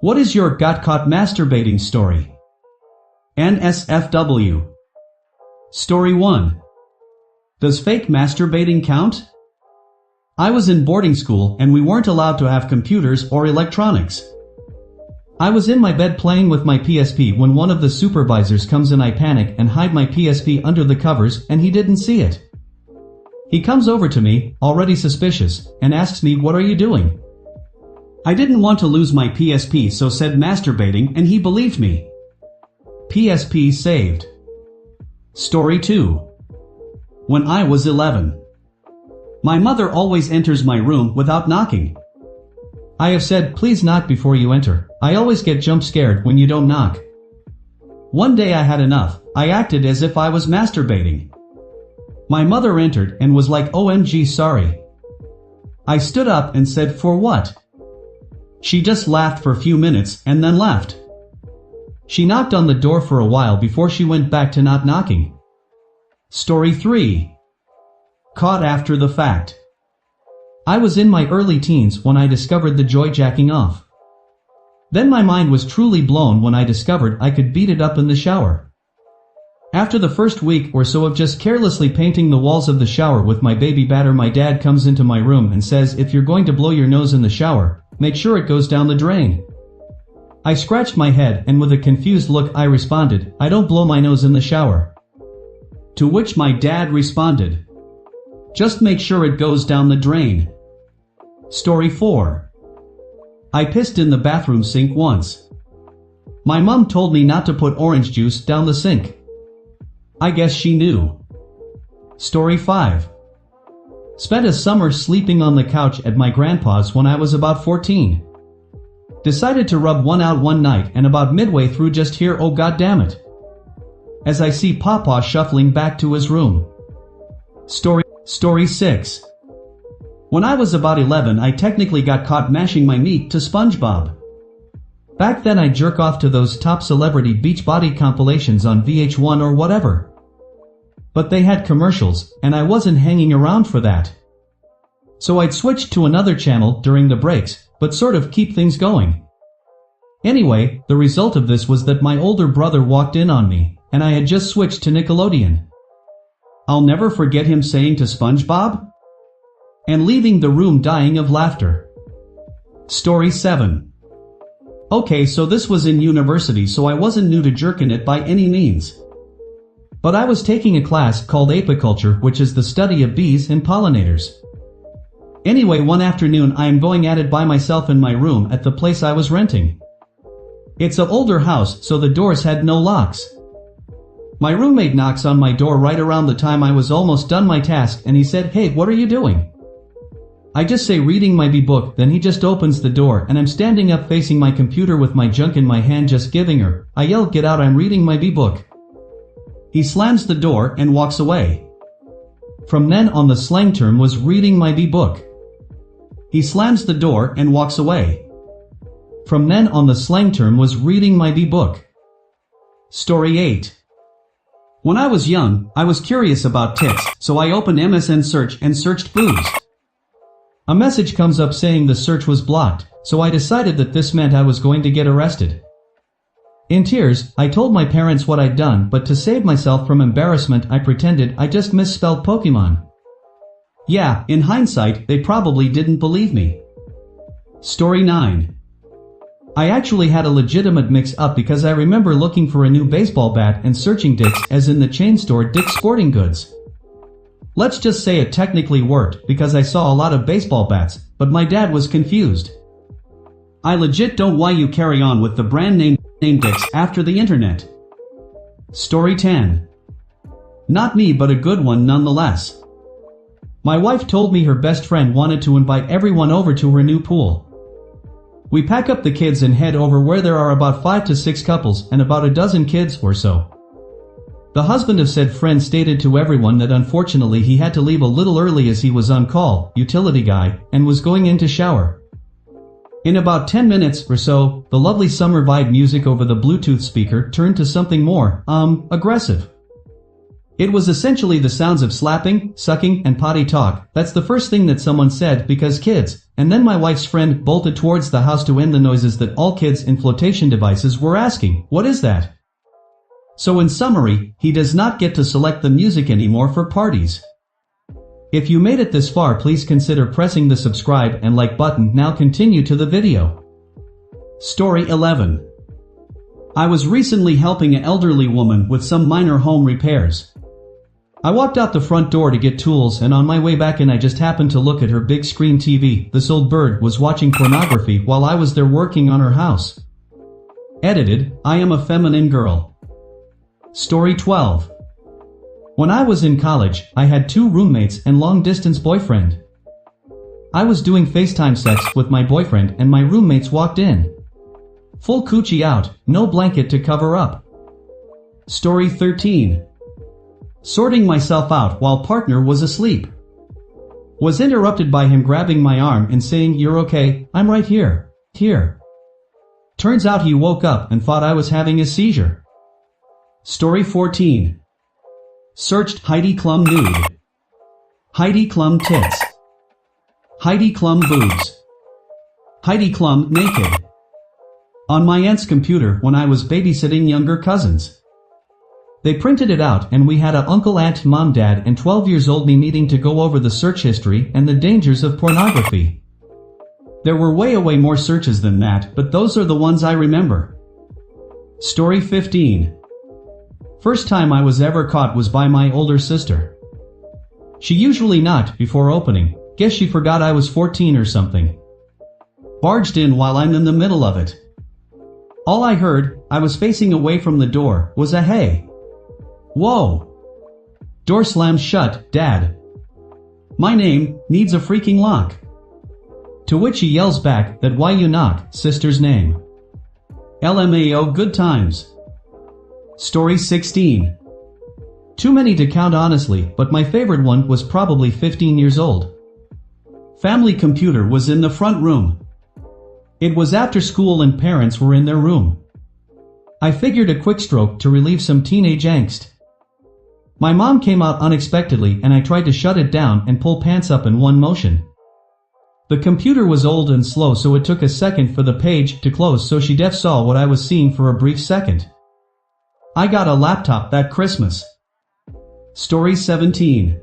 What is your got caught masturbating story? NSFW. Story 1. Does fake masturbating count? I was in boarding school and we weren't allowed to have computers or electronics. I was in my bed playing with my PSP when one of the supervisors comes and I panic and hide my PSP under the covers and he didn't see it. He comes over to me, already suspicious, and asks me, "What are you doing?" I didn't want to lose my PSP, so said masturbating, and he believed me. PSP saved. Story 2. When I was 11. My mother always enters my room without knocking. I have said, "Please knock before you enter." I always get jump scared when you don't knock. One day I had enough. I acted as if I was masturbating. My mother entered and was like, "OMG, sorry." I stood up and said, "For what?" She just laughed for a few minutes and then left. She knocked on the door for a while before she went back to not knocking. Story 3. Caught after the fact. I was in my early teens when I discovered the joy jacking off. Then my mind was truly blown when I discovered I could beat it up in the shower. After the first week or so of just carelessly painting the walls of the shower with my baby batter, my dad comes into my room and says, "If you're going to blow your nose in the shower, make sure it goes down the drain." I scratched my head and with a confused look I responded, "I don't blow my nose in the shower." To which my dad responded, "Just make sure it goes down the drain." Story 4. I pissed in the bathroom sink once. My mom told me not to put orange juice down the sink. I guess she knew. Story 5. Spent a summer sleeping on the couch at my grandpa's when I was about 14. Decided to rub one out one night and about midway through just hear, "Oh goddammit," as I see Papa shuffling back to his room. Story 6. When I was about 11 I technically got caught mashing my meat to SpongeBob. Back then I'd jerk off to those top celebrity beach body compilations on VH1 or whatever. But they had commercials, and I wasn't hanging around for that. So I'd switch to another channel during the breaks, but sort of keep things going. Anyway, the result of this was that my older brother walked in on me, and I had just switched to Nickelodeon. I'll never forget him saying to SpongeBob, and leaving the room dying of laughter. Story 7. Okay, so this was in university, so I wasn't new to jerking it by any means. But I was taking a class called apiculture, which is the study of bees and pollinators. Anyway, one afternoon I am going at it by myself in my room at the place I was renting. It's an older house, so the doors had no locks. My roommate knocks on my door right around the time I was almost done my task and he said, "Hey, what are you doing?" I just say, "Reading my book," then he just opens the door and I'm standing up facing my computer with my junk in my hand just giving her. I yell, "Get out, I'm reading my book." He slams the door and walks away. From then on the slang term was reading my book. He slams the door and walks away. From then on the slang term was reading my book. Story 8. When I was young, I was curious about tits, so I opened MSN search and searched boobs. A message comes up saying the search was blocked, so I decided that this meant I was going to get arrested. In tears, I told my parents what I'd done, but to save myself from embarrassment I pretended I just misspelled Pokemon. Yeah, in hindsight, they probably didn't believe me. Story 9. I actually had a legitimate mix-up because I remember looking for a new baseball bat and searching Dick's as in the chain store Dick's Sporting Goods. Let's just say it technically worked because I saw a lot of baseball bats, but my dad was confused. I legit don't why you carry on with the brand name Dick's after the internet. Story 10. Not me, but a good one nonetheless. My wife told me her best friend wanted to invite everyone over to her new pool. We pack up the kids and head over where there are about 5 to 6 couples and about a dozen kids or so. The husband of said friend stated to everyone that unfortunately he had to leave a little early as he was on call, utility guy, and was going in to shower. In about 10 minutes or so, the lovely summer vibe music over the Bluetooth speaker turned to something more, aggressive. It was essentially the sounds of slapping, sucking, and potty talk. That's the first thing that someone said because kids, and then my wife's friend bolted towards the house to end the noises that all kids in flotation devices were asking, "What is that?" So in summary, he does not get to select the music anymore for parties. If you made it this far, please consider pressing the subscribe and like button. Now continue to the video. Story 11. I was recently helping an elderly woman with some minor home repairs. I walked out the front door to get tools, and on my way back in I just happened to look at her big screen TV. This old bird was watching pornography while I was there working on her house. Edited, I am a feminine girl. Story 12. When I was in college, I had 2 roommates and long-distance boyfriend. I was doing FaceTime sex with my boyfriend and my roommates walked in. Full coochie out, no blanket to cover up. Story 13. Sorting myself out while partner was asleep. Was interrupted by him grabbing my arm and saying, "You're okay, I'm right here, here." Turns out he woke up and thought I was having a seizure. Story 14. Searched Heidi Klum nude. Heidi Klum tits. Heidi Klum boobs. Heidi Klum naked. On my aunt's computer when I was babysitting younger cousins. They printed it out and we had a uncle, aunt, mom, dad and 12 years old me meeting to go over the search history and the dangers of pornography. There were way more searches than that, but those are the ones I remember. Story 15. First time I was ever caught was by my older sister. She usually knocked before opening. Guess she forgot I was 14 or something. Barged in while I'm in the middle of it. All I heard, I was facing away from the door, was a "Hey." Whoa. Door slammed shut, Dad. My name needs a freaking lock. To which he yells back that "Why you knock, sister's name?" LMAO, good times. Story 16. Too many to count honestly, but my favorite one was probably 15 years old. Family computer was in the front room. It was after school and parents were in their room. I figured a quick stroke to relieve some teenage angst. My mom came out unexpectedly and I tried to shut it down and pull pants up in one motion. The computer was old and slow, so it took a second for the page to close, so she def saw what I was seeing for a brief second. I got a laptop that Christmas. Story 17.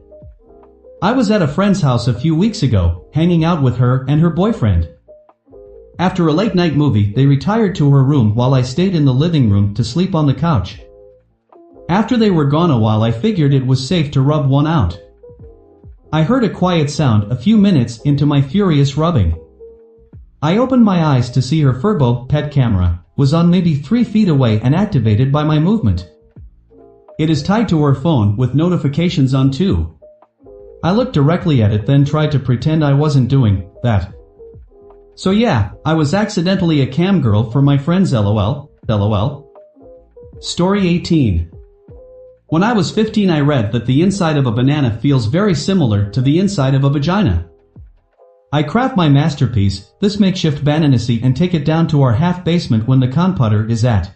I was at a friend's house a few weeks ago, hanging out with her and her boyfriend. After a late night movie, they retired to her room while I stayed in the living room to sleep on the couch. After they were gone a while, I figured it was safe to rub one out. I heard a quiet sound a few minutes into my furious rubbing. I opened my eyes to see her Furbo pet camera was on maybe 3 feet away and activated by my movement. It is tied to her phone with notifications on too. I looked directly at it, then tried to pretend I wasn't doing that. So yeah, I was accidentally a cam girl for my friends, lol, lol. Story 18. When I was 15 I read that the inside of a banana feels very similar to the inside of a vagina. I craft my masterpiece, this makeshift bananacy, and take it down to our half basement when the computer is at.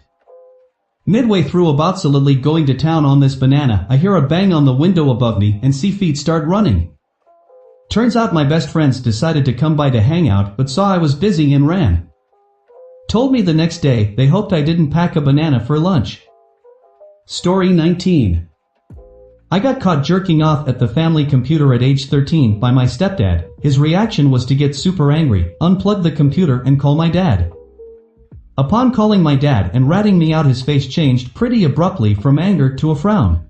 Midway through, about solidly going to town on this banana, I hear a bang on the window above me and see feet start running. Turns out my best friends decided to come by to hang out, but saw I was busy and ran. Told me the next day they hoped I didn't pack a banana for lunch. Story 19. I got caught jerking off at the family computer at age 13 by my stepdad. His reaction was to get super angry, unplug the computer and call my dad. Upon calling my dad and ratting me out, his face changed pretty abruptly from anger to a frown.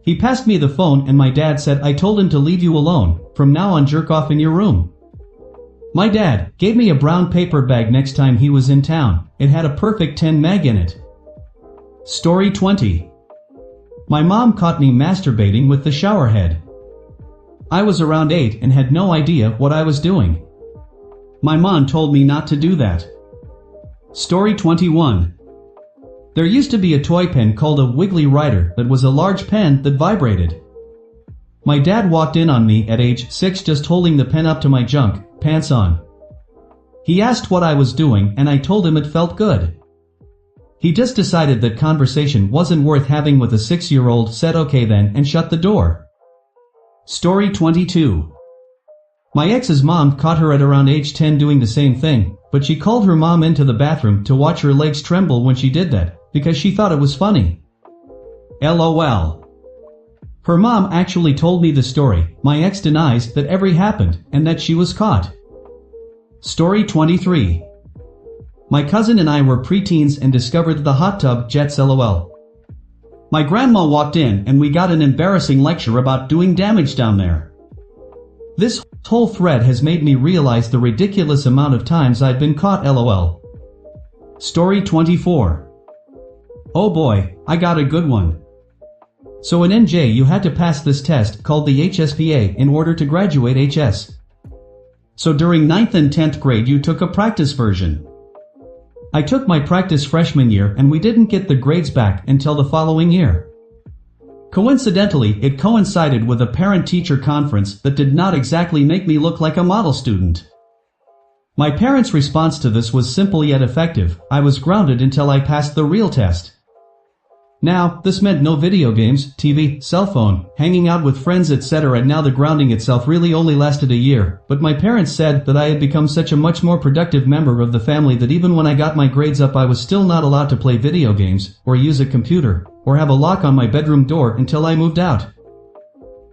He passed me the phone and my dad said, "I told him to leave you alone, from now on jerk off in your room." My dad gave me a brown paper bag next time he was in town. It had a perfect 10 meg in it. Story 20. My mom caught me masturbating with the shower head. I was around 8 and had no idea what I was doing. My mom told me not to do that. Story 21. There used to be a toy pen called a Wiggly Rider that was a large pen that vibrated. My dad walked in on me at age 6 just holding the pen up to my junk, pants on. He asked what I was doing and I told him it felt good. He just decided that conversation wasn't worth having with a 6-year-old, said okay then and shut the door. Story 22. My ex's mom caught her at around age 10 doing the same thing, but she called her mom into the bathroom to watch her legs tremble when she did that, because she thought it was funny. LOL. Her mom actually told me the story. My ex denies that ever happened, and that she was caught. Story 23. My cousin and I were preteens and discovered the hot tub jets LOL. My grandma walked in and we got an embarrassing lecture about doing damage down there. This whole thread has made me realize the ridiculous amount of times I've been caught LOL. Story 24. Oh boy, I got a good one. So in NJ you had to pass this test called the HSPA in order to graduate HS. So during 9th and 10th grade you took a practice version. I took my practice freshman year and we didn't get the grades back until the following year. Coincidentally, it coincided with a parent-teacher conference that did not exactly make me look like a model student. My parents' response to this was simple yet effective. I was grounded until I passed the real test. Now, this meant no video games, TV, cell phone, hanging out with friends etc. and now the grounding itself really only lasted a year, but my parents said that I had become such a much more productive member of the family that even when I got my grades up I was still not allowed to play video games, or use a computer, or have a lock on my bedroom door until I moved out.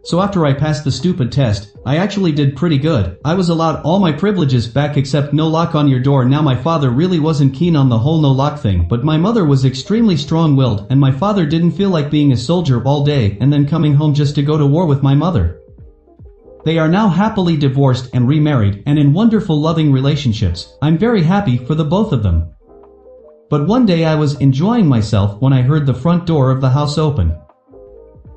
So after I passed the stupid test, I actually did pretty good. I was allowed all my privileges back except no lock on your door. Now my father really wasn't keen on the whole no lock thing, but my mother was extremely strong-willed and my father didn't feel like being a soldier all day and then coming home just to go to war with my mother. They are now happily divorced and remarried and in wonderful loving relationships. I'm very happy for the both of them. But one day I was enjoying myself when I heard the front door of the house open.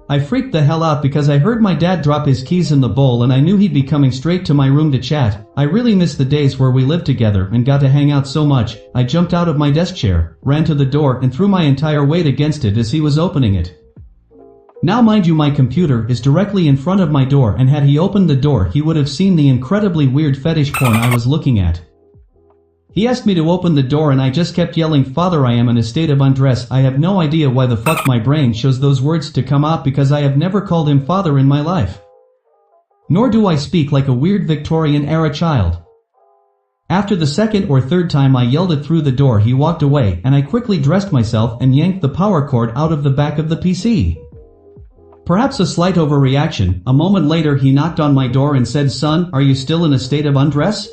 I freaked the hell out because I heard my dad drop his keys in the bowl and I knew he'd be coming straight to my room to chat. I really missed the days where we lived together and got to hang out so much. I jumped out of my desk chair, ran to the door and threw my entire weight against it as he was opening it. Now mind you, my computer is directly in front of my door and had he opened the door he would have seen the incredibly weird fetish porn I was looking at. He asked me to open the door and I just kept yelling, "Father, I am in a state of undress." I have no idea why the fuck my brain chose those words to come out because I have never called him father in my life. Nor do I speak like a weird Victorian-era child. After the second or third time I yelled it through the door he walked away and I quickly dressed myself and yanked the power cord out of the back of the PC. Perhaps a slight overreaction, a moment later he knocked on my door and said, "Son, are you still in a state of undress?"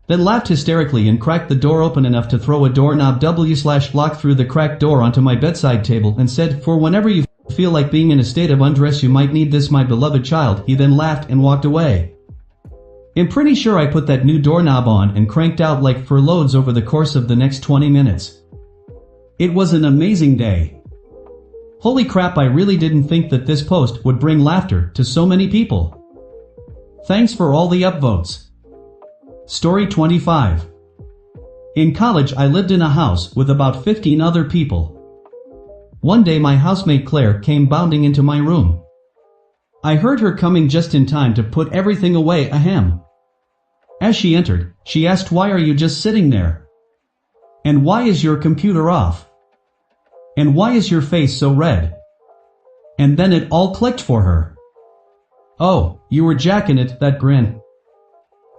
Then laughed hysterically and cracked the door open enough to throw a doorknob /lock through the cracked door onto my bedside table and said, "For whenever you feel like being in a state of undress you might need this, my beloved child." He then laughed and walked away. I'm pretty sure I put that new doorknob on and cranked out like for loads over the course of the next 20 minutes. It was an amazing day. Holy crap, I really didn't think that this post would bring laughter to so many people. Thanks for all the upvotes. Story 25. In college I lived in a house with about 15 other people. One day my housemate Claire came bounding into my room. I heard her coming just in time to put everything away ahem. As she entered, she asked, "Why are you just sitting there? And why is your computer off? And why is your face so red?" And then it all clicked for her. Oh, you were jacking it, that grin.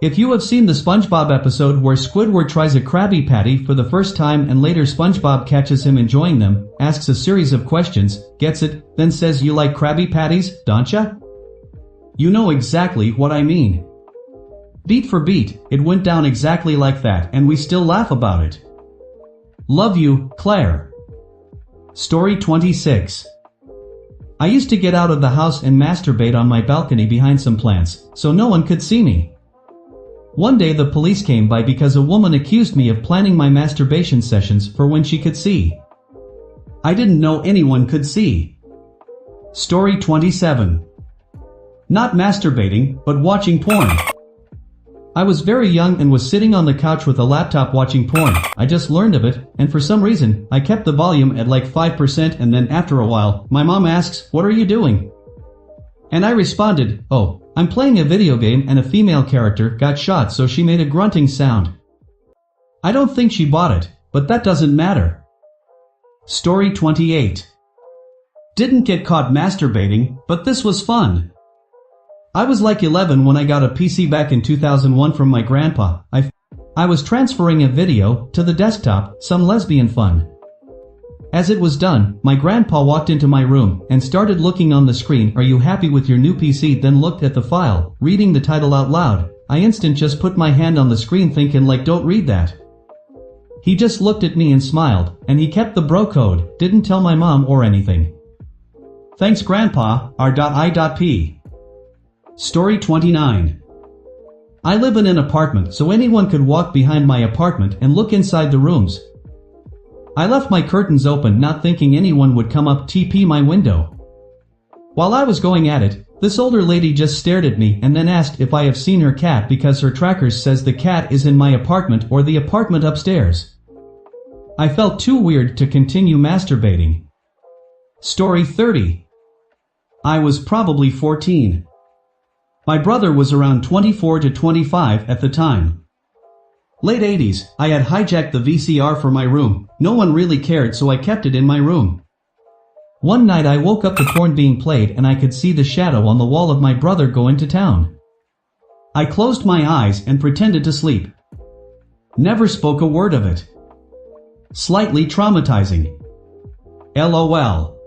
If you have seen the SpongeBob episode where Squidward tries a Krabby Patty for the first time and later SpongeBob catches him enjoying them, asks a series of questions, gets it, then says, "You like Krabby Patties, don't ya?" You know exactly what I mean. Beat for beat, it went down exactly like that and we still laugh about it. Love you, Claire. Story 26. I used to get out of the house and masturbate on my balcony behind some plants, so no one could see me. One day the police came by because a woman accused me of planning my masturbation sessions for when she could see. I didn't know anyone could see. Story 27. Not masturbating, but watching porn. I was very young and was sitting on the couch with a laptop watching porn. I just learned of it, and for some reason, I kept the volume at like 5% and then after a while, my mom asks, "What are you doing?" And I responded, "Oh, I'm playing a video game and a female character got shot," so she made a grunting sound. I don't think she bought it, but that doesn't matter. Story 28. Didn't get caught masturbating, but this was fun. I was like 11 when I got a PC back in 2001 from my grandpa. I was transferring a video to the desktop, some lesbian fun. As it was done, my grandpa walked into my room and started looking on the screen. Are you happy with your new PC? Then looked at the file, reading the title out loud. I instant just put my hand on the screen thinking like, don't read that. He just looked at me and smiled, and he kept the bro code, didn't tell my mom or anything. Thanks grandpa, R.I.P. Story 29. I live in an apartment, so anyone could walk behind my apartment and look inside the rooms. I left my curtains open not thinking anyone would come up TP my window. While I was going at it, this older lady just stared at me and then asked if I have seen her cat because her trackers says the cat is in my apartment or the apartment upstairs. I felt too weird to continue masturbating. Story 30. I was probably 14. My brother was around 24 to 25 at the time. Late 80s, I had hijacked the VCR for my room. No one really cared, so I kept it in my room. One night I woke up to porn being played and I could see the shadow on the wall of my brother go into town. I closed my eyes and pretended to sleep. Never spoke a word of it. Slightly traumatizing. LOL.